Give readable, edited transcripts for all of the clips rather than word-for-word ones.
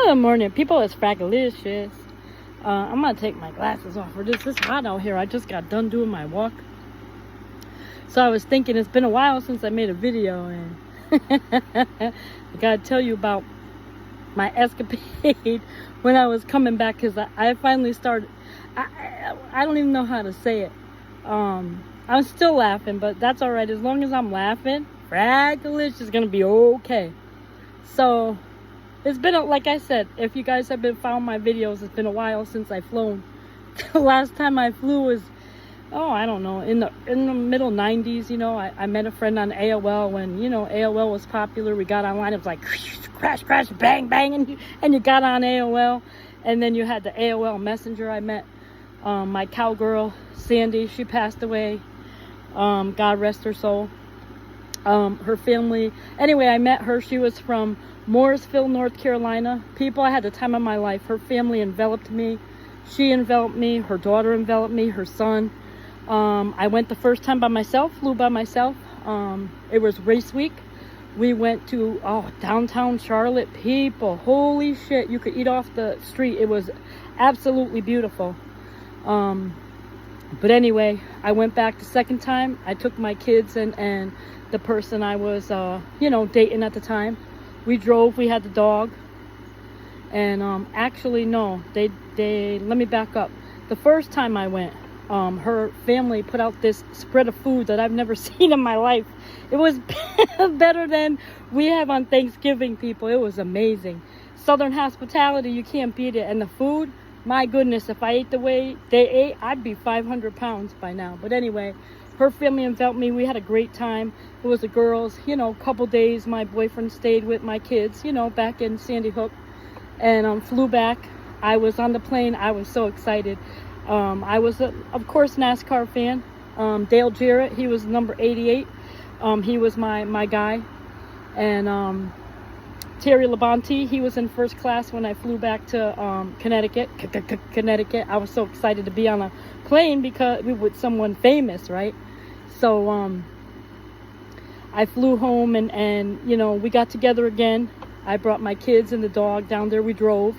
Good morning, people. It's Frackalicious. I'm gonna take my glasses off for this. It's hot out here. I just got done doing my walk, so I was thinking it's been a while since I made a video, and I gotta tell you about my escapade when I was coming back, because I finally started. I don't even know how to say it. I'm still laughing, but that's all right. As long as I'm laughing, Frackalicious is gonna be okay. So it's been, like I said, if you guys have been following my videos, it's been a while since I've flown. The last time I flew was, I don't know, in the middle 90s. You know, I met a friend on AOL when, AOL was popular. We got online. It was like crash, crash, bang, bang, and you got on AOL. And then you had the AOL Messenger. I met my cowgirl, Sandy. She passed away. God rest her soul. Her family. Anyway, I met her. She was from Mooresville, North Carolina. People, I had the time of my life. Her family enveloped me. She enveloped me. Her daughter enveloped me. Her son. I went the first time by myself, flew by myself. It was race week. We went to downtown Charlotte. People, holy shit, you could eat off the street. It was absolutely beautiful. But anyway, I went back the second time. I took my kids and the person I was dating at the time. We drove. We had the dog. And actually, no, they let me back up. The first time I went, her family put out this spread of food that I've never seen in my life. It was better than we have on Thanksgiving, people. It was amazing. Southern hospitality, you can't beat it. And the food, my goodness, if I ate the way they ate, I'd be 500 pounds by now. But anyway, her family enveloped me. We had a great time. It was the girls, a couple days. My boyfriend stayed with my kids, back in Sandy Hook, and flew back. I was on the plane. I was so excited. I was, of course, NASCAR fan. Dale Jarrett, he was number 88. He was my guy. And Terry Labonte, he was in first class when I flew back to Connecticut. Connecticut. I was so excited to be on a plane because we were with someone famous, right? So I flew home and we got together again. I brought my kids and the dog down there. We drove.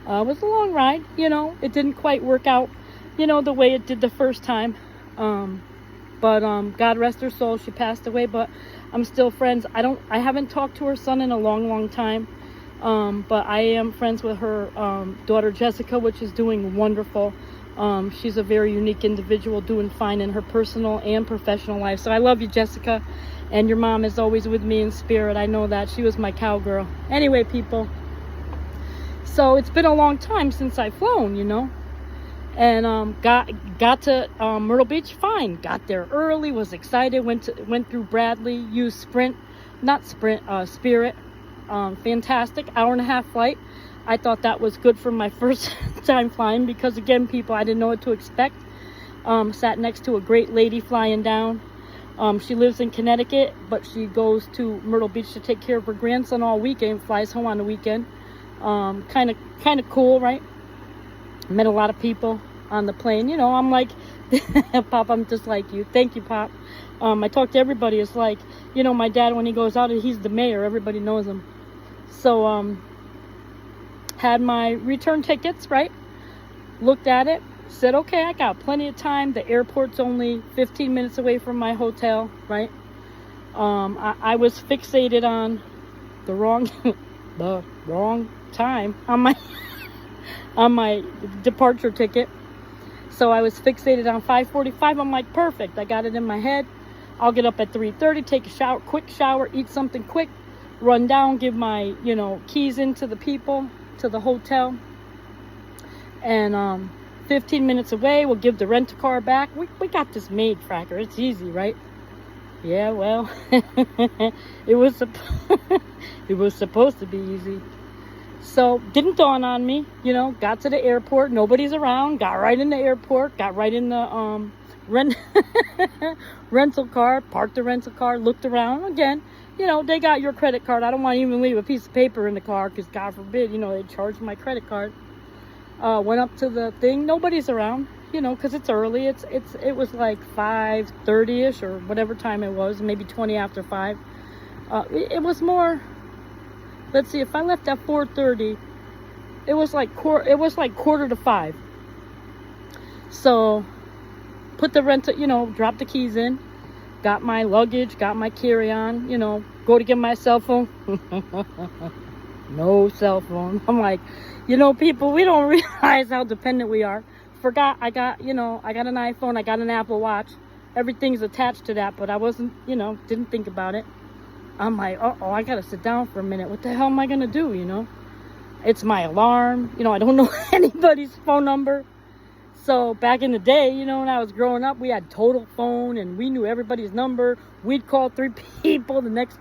It was a long ride. It didn't quite work out, the way it did the first time. But God rest her soul. She passed away, but I'm still friends. I haven't talked to her son in a long time. But I am friends with her daughter Jessica, which is doing wonderful. She's a very unique individual, doing fine in her personal and professional life. So I love you, Jessica. And your mom is always with me in spirit. I know that. She was my cowgirl. Anyway, people. So it's been a long time since I've flown, And got to Myrtle Beach, fine. Got there early, was excited, went through Bradley, used Spirit. Fantastic, hour-and-a-half flight. I thought that was good for my first time flying because, again, people, I didn't know what to expect. Sat next to a great lady flying down. She lives in Connecticut, but she goes to Myrtle Beach to take care of her grandson all weekend, flies home on the weekend. Kind of cool, right? Met a lot of people on the plane. I'm like, Pop, I'm just like you. Thank you, Pop. I talk to everybody. It's like, my dad, when he goes out, he's the mayor. Everybody knows him. So, had my return tickets, right? Looked at it. Said, okay, I got plenty of time. The airport's only 15 minutes away from my hotel, right? I was fixated on the wrong time on my departure ticket. So I was fixated on 5:45. I'm like, perfect. I got it in my head. I'll get up at 3:30, take a shower, quick shower, eat something quick, run down, give my, keys into the people, to the hotel. And 15 minutes away, we'll give the rent-a-car back. We got this made, Fracker. It's easy, right? Yeah, well, it was supposed to be easy. So, didn't dawn on me, got to the airport, nobody's around, got right in the airport, got right in the rental car, parked the rental car, looked around. Again, they got your credit card. I don't want to even leave a piece of paper in the car because, God forbid, they charged my credit card. Went up to the thing, nobody's around, because it's early. It was like 5:30ish or whatever time it was, maybe 20 after 5. It was more, let's see, if I left at 4:30, It was like quarter to 5. So put the rental, drop the keys in, got my luggage, got my carry-on, go to get my cell phone. No cell phone. I'm like, people, we don't realize how dependent we are. Forgot I got an iPhone, I got an Apple Watch. Everything's attached to that, but I wasn't, didn't think about it. I'm like, I gotta sit down for a minute. What the hell am I gonna do, It's my alarm. I don't know anybody's phone number. So back in the day, when I was growing up, we had total phone and we knew everybody's number. We'd call 3 people. The next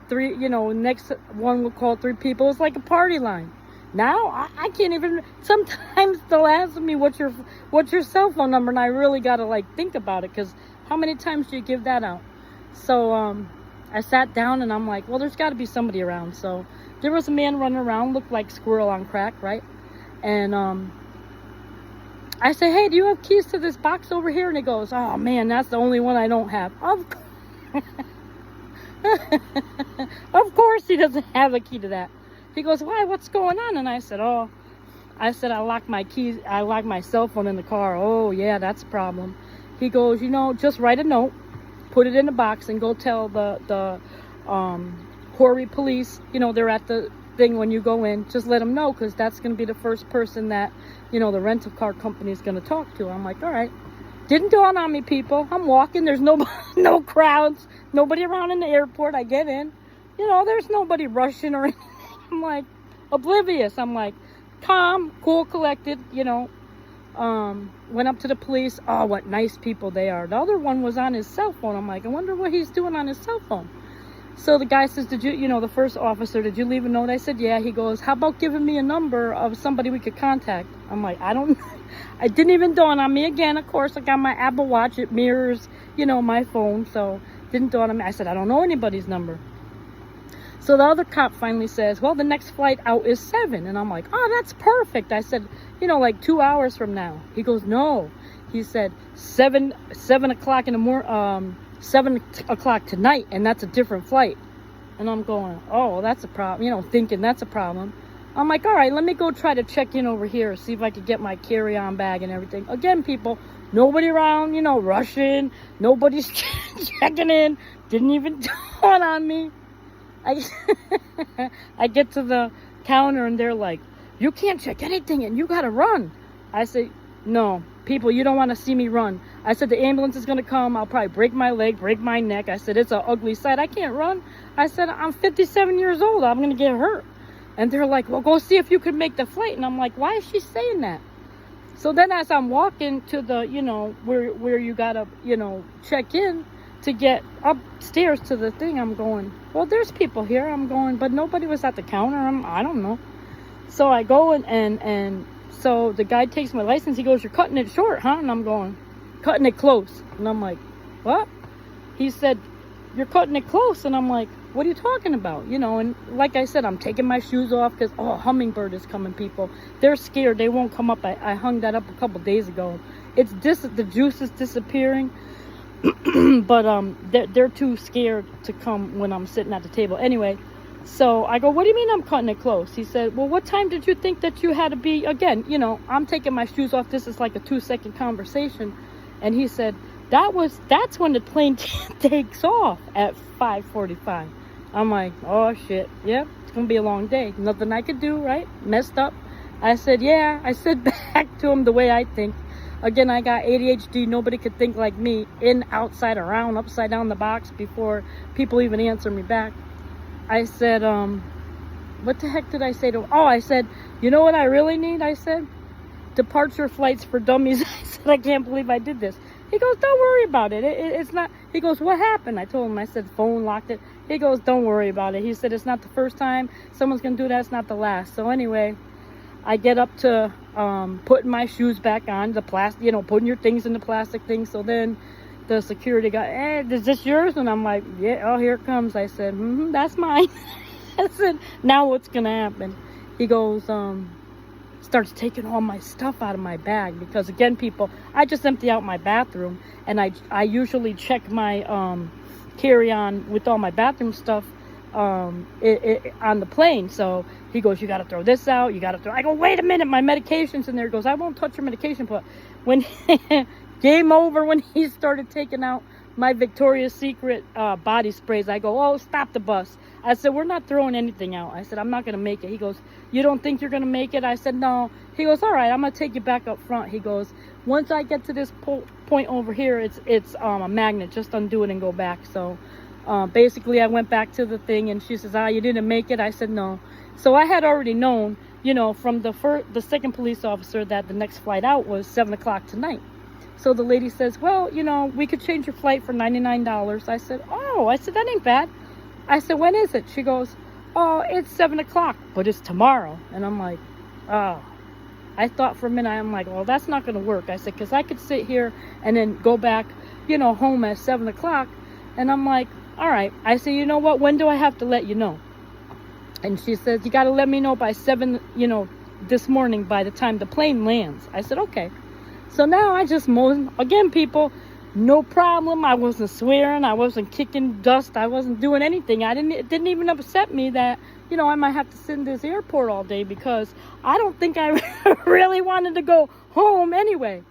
3, next one would call 3 people. It's like a party line. Now I can't even. Sometimes they'll ask me what's your cell phone number, and I really gotta think about it, because how many times do you give that out? So I sat down and I'm like, well, there's got to be somebody around. So there was a man running around, looked like squirrel on crack, right? And I say, hey, do you have keys to this box over here? And he goes, oh man, that's the only one I don't have. Of course he doesn't have a key to that. He goes, why? What's going on? And I said, I locked my keys. I locked my cell phone in the car. Oh yeah, that's a problem. He goes, just write a note, put it in a box, and go tell the Horry police, they're at the thing when you go in. Just let them know, because that's going to be the first person that, the rental car company is going to talk to. I'm like, all right. Didn't dawn on me, people. I'm walking. There's no crowds, nobody around in the airport. I get in. There's nobody rushing or anything. I'm like, oblivious. I'm like, calm, cool, collected, went up to the police. Oh, what nice people they are. The other one was on his cell phone. I'm like, I wonder what he's doing on his cell phone. So the guy says, did you, the first officer, did you leave a note? I said, yeah. He goes, how about giving me a number of somebody we could contact? I'm like, I don't know. I didn't even dawn on me. Again, of course, I got my Apple Watch. It mirrors, my phone. So didn't dawn on me. I said, I don't know anybody's number. So the other cop finally says, well, the next flight out is 7. And I'm like, oh, that's perfect. I said, 2 hours from now. He goes, no. He said, 7 o'clock in the morning, 7 o'clock tonight, and that's a different flight. And I'm going, oh, that's a problem, thinking that's a problem. I'm like, all right, let me go try to check in over here, see if I could get my carry-on bag and everything. Again, people, nobody around, rushing, nobody's checking in, didn't even dawn on me. I get to the counter and they're like, you can't check anything and you gotta run. I say, no, people, you don't want to see me run. I said, the ambulance is going to come. I'll probably break my leg, break my neck. I said, it's an ugly sight. I can't run. I said, I'm 57 years old. I'm going to get hurt. And they're like, well, go see if you could make the flight. And I'm like, why is she saying that? So then as I'm walking to the, where you got to, check in to get upstairs to the thing, I'm going, well, there's people here. I'm going, but nobody was at the counter. I don't know. So I go and so the guy takes my license. He goes, you're cutting it short, huh? And I'm going, cutting it close. And I'm like, what? He said, you're cutting it close. And I'm like, what are you talking about? And like I said, I'm taking my shoes off because, hummingbird is coming, people. They're scared. They won't come up. I hung that up a couple days ago. The juice is disappearing. But they're too scared to come when I'm sitting at the table. Anyway, so I go, what do you mean I'm cutting it close? He said, well, what time did you think that you had to be? Again, I'm taking my shoes off. This is like a 2-second conversation. And he said, that's when the plane takes off at 5:45. I'm like, oh shit. Yep, it's gonna be a long day. Nothing I could do, right? Messed up. I said, yeah. I said back to him the way I think. Again, I got ADHD. Nobody could think like me. In, outside, around, upside down the box before people even answer me back. I said, what the heck did I say to him? Oh, I said, you know what I really need? I said, departure flights for dummies. I said, I can't believe I did this. He goes, don't worry about it. It's not. He goes, what happened? I told him, I said, phone locked it. He goes, don't worry about it. He said, it's not the first time someone's going to do that. It's not the last. So anyway, I get up to putting my shoes back on, the plastic, putting your things in the plastic thing. So then the security guy, hey, is this yours? And I'm like, yeah, oh, here it comes. I said, that's mine. I said, now what's going to happen? He goes, starts taking all my stuff out of my bag. Because again, people, I just empty out my bathroom. And I usually check my carry-on with all my bathroom stuff on the plane. So he goes, you got to throw this out. You got to throw. I go, wait a minute, my medication's in there. He goes, I won't touch your medication. But when game over, when he started taking out my Victoria's Secret body sprays, I go, oh, stop the bus. I said, we're not throwing anything out. I said, I'm not going to make it. He goes, you don't think you're going to make it? I said, no. He goes, all right, I'm going to take you back up front. He goes, once I get to this point over here, it's a magnet. Just undo it and go back. So basically, I went back to the thing, and she says, you didn't make it? I said, no. So I had already known, you know, from the second police officer that the next flight out was 7 o'clock tonight. So the lady says, well, you know, we could change your flight for $99. I said, oh, I said, that ain't bad. I said, when is it? She goes, oh, it's 7 o'clock, but it's tomorrow. And I'm like, oh. I thought for a minute, I'm like, well, that's not going to work. I said, because I could sit here and then go back, you know, home at 7 o'clock. And I'm like, all right. I said, you know what? When do I have to let you know? And she says, you got to let me know by 7, you know, this morning by the time the plane lands. I said, okay. So now I just mowed. Again, people, no problem. I wasn't swearing. I wasn't kicking dust. I wasn't doing anything. It didn't even upset me that, you know, I might have to sit in this airport all day, because I don't think I really wanted to go home anyway.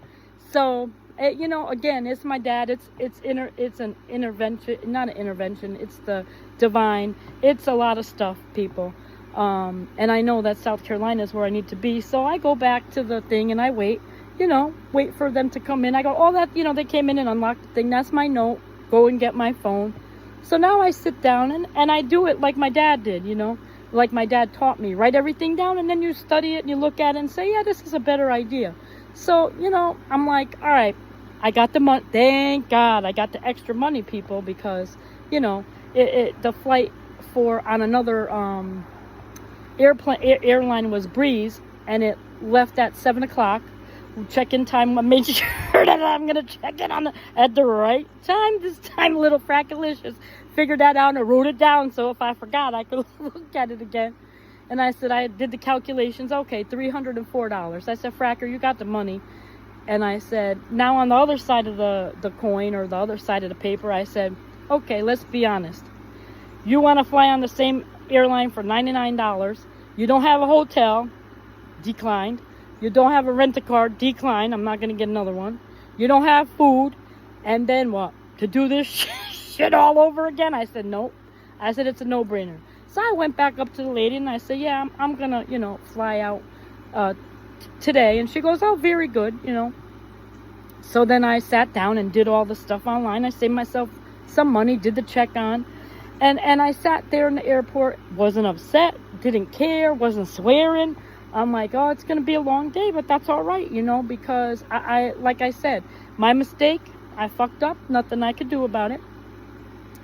So, you know, again, it's my dad. It's an intervention, not an intervention. It's the divine. It's a lot of stuff, people. And I know that South Carolina is where I need to be. So I go back to the thing and I wait, you know, wait for them to come in. I go, oh, that, you know, they came in and unlocked the thing. That's my note. Go and get my phone. So now I sit down and I do it like my dad did, you know, like my dad taught me. Write everything down, and then you study it and you look at it and say, yeah, this is a better idea. So, you know, I'm like, all right, I got the money. Thank God I got the extra money, people, because, you know, the flight on another airline was Breeze, and it left at 7 o'clock. Check-in time, I made sure that I'm going to check in at the right time. This time, little Frackalicious figured that out and wrote it down, so if I forgot, I could look at it again. And I said, I did the calculations. Okay, $304. I said, Fracker, you got the money. And I said, now on the other side of the coin, or the other side of the paper, I said, okay, let's be honest. You want to fly on the same airline for $99. You don't have a hotel. Declined. You don't have a rent-a-car. Decline. I'm not going to get another one. You don't have food. And then what? To do this shit all over again? I said, nope. I said, it's a no-brainer. So I went back up to the lady and I said, yeah, I'm going to, you know, fly out today. And she goes, oh, very good, you know. So then I sat down and did all the stuff online. I saved myself some money, did the check on. And I sat there in the airport, wasn't upset, didn't care, wasn't swearing. I'm like, oh, it's going to be a long day, but that's all right, you know, because I like I said, my mistake, I fucked up, nothing I could do about it.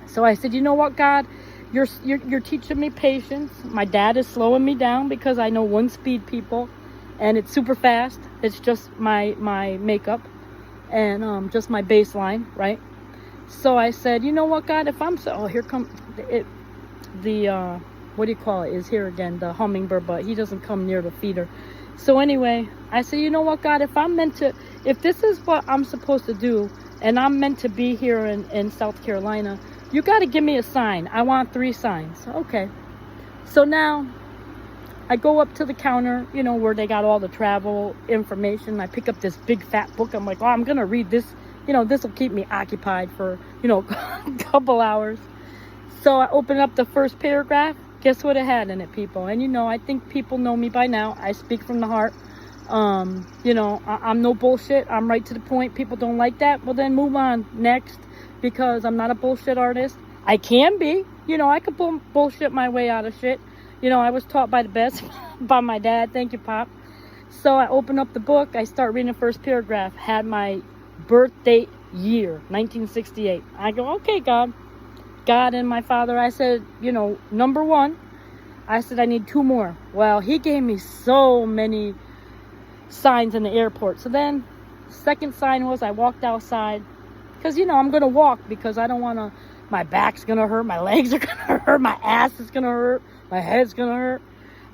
So I said, you know what, God, you're teaching me patience. My dad is slowing me down because I know one speed, people, and it's super fast. It's just my makeup and just my baseline, right? So I said, you know what, God, if I'm so, oh, here comes the what do you call it, is here again, the hummingbird, but he doesn't come near the feeder. So anyway, I said, you know what, God, if this is what I'm supposed to do, and I'm meant to be here in South Carolina, you got to give me a sign. I want 3 signs. Okay. So now I go up to the counter, you know, where they got all the travel information. I pick up this big fat book. I'm like, oh, I'm going to read this. You know, this will keep me occupied for, you know, a couple hours. So I open up the first paragraph. Guess what it had in it, people? And, you know, I think people know me by now. I speak from the heart. You know, I'm no bullshit. I'm right to the point. People don't like that. Well, then move on next, because I'm not a bullshit artist. I can be. You know, I could bullshit my way out of shit. You know, I was taught by the best by my dad. Thank you, Pop. So I open up the book. I start reading the first paragraph. Had my birth date year, 1968. I go, okay, God and my father, I said, you know, number 1, I said, I need 2 more. Well, he gave me so many signs in the airport. So then, second sign was I walked outside, because, you know, I'm going to walk, because I don't want to, my back's going to hurt, my legs are going to hurt, my ass is going to hurt, my head's going to hurt.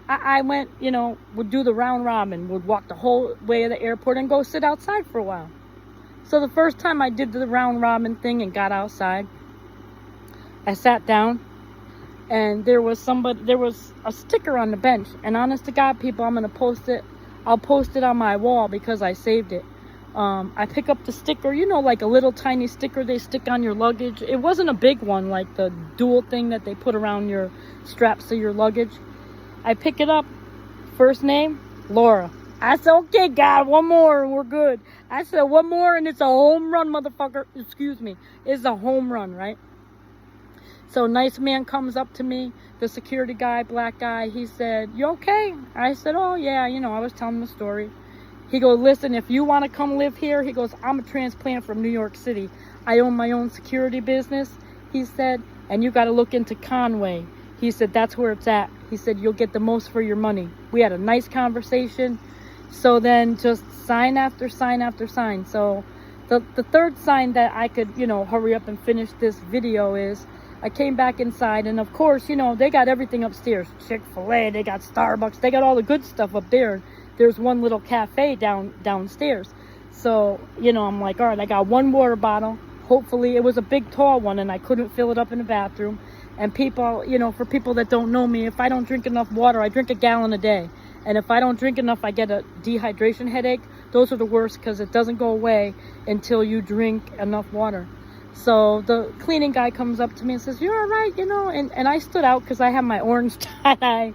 I went, you know, would do the round robin, would walk the whole way of the airport and go sit outside for a while. So the first time I did the round robin thing and got outside, I sat down, and there was a sticker on the bench, and honest to God, people, I'm gonna post it. I'll post it on my wall because I saved it. I pick up the sticker, you know, like a little tiny sticker they stick on your luggage. It wasn't a big one like the dual thing that they put around your straps of your luggage. I pick it up. First name, Laura. I said, okay, God, one more and we're good. I said, one more and it's a home run, motherfucker. Excuse me. It's a home run, right? So nice man comes up to me, the security guy, black guy. He said, you okay? I said, oh, yeah, you know, I was telling him the story. He goes, listen, if you want to come live here, he goes, I'm a transplant from New York City. I own my own security business, he said, and you got to look into Conway. He said, that's where it's at. He said, you'll get the most for your money. We had a nice conversation. So then just sign after sign after sign. So the third sign that I could, you know, hurry up and finish this video is I came back inside, and of course, you know, they got everything upstairs. Chick-fil-A, they got Starbucks, they got all the good stuff up there. There's one little cafe downstairs. So, you know, I'm like, all right, I got one water bottle. Hopefully it was a big tall one and I couldn't fill it up in the bathroom. And people, you know, for people that don't know me, if I don't drink enough water, I drink a gallon a day. And if I don't drink enough, I get a dehydration headache. Those are the worst because it doesn't go away until you drink enough water. So the cleaning guy comes up to me and says, you're all right, you know. And I stood out because I have my orange tie-dye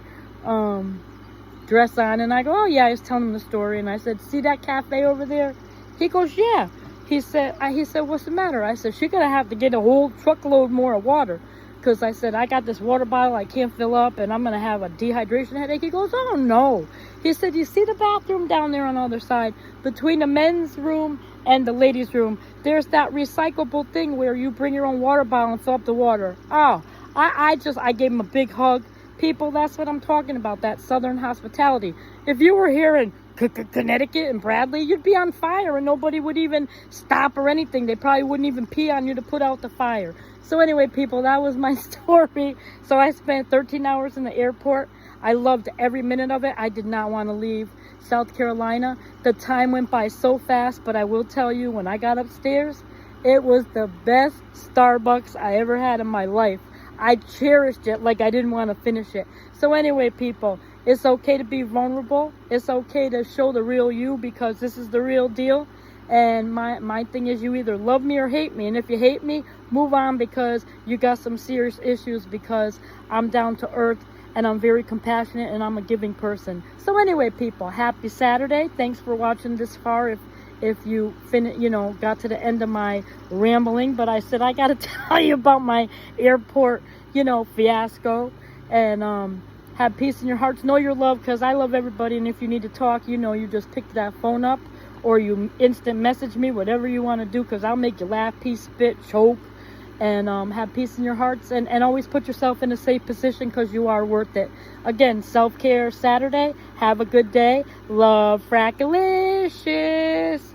dress on, and I go, oh yeah, I was telling him the story, and I said, see that cafe over there? He goes, yeah. He said, what's the matter? I said, she's gonna have to get a whole truckload more of water, because I said, I got this water bottle I can't fill up, and I'm gonna have a dehydration headache. He goes, oh no. He said, you see the bathroom down there on the other side, between the men's room and the ladies' room, there's that recyclable thing where you bring your own water bottle and fill up the water. Oh, I gave him a big hug. People, that's what I'm talking about, that Southern hospitality. If you were here in Connecticut and Bradley, you'd be on fire and nobody would even stop or anything. They probably wouldn't even pee on you to put out the fire. So anyway, people, that was my story. So I spent 13 hours in the airport. I loved every minute of it. I did not want to leave South Carolina. The time went by so fast, but I will tell you, when I got upstairs, it was the best Starbucks I ever had in my life. I cherished it like I didn't want to finish it. So anyway, people, it's okay to be vulnerable. It's okay to show the real you, because this is the real deal. And my thing is, you either love me or hate me. And if you hate me, move on, because you got some serious issues, because I'm down to earth and I'm very compassionate and I'm a giving person. So anyway, people, happy Saturday. Thanks for watching this far. If you got to the end of my rambling, but I said I got to tell you about my airport, fiasco, and have peace in your hearts. Know your love, because I love everybody, and if you need to talk, you just pick that phone up, or you instant message me, whatever you want to do, because I'll make you laugh, pee, spit, choke, and have peace in your hearts, and always put yourself in a safe position, because you are worth it. Again, self-care Saturday. Have a good day. Love, Frackalicious.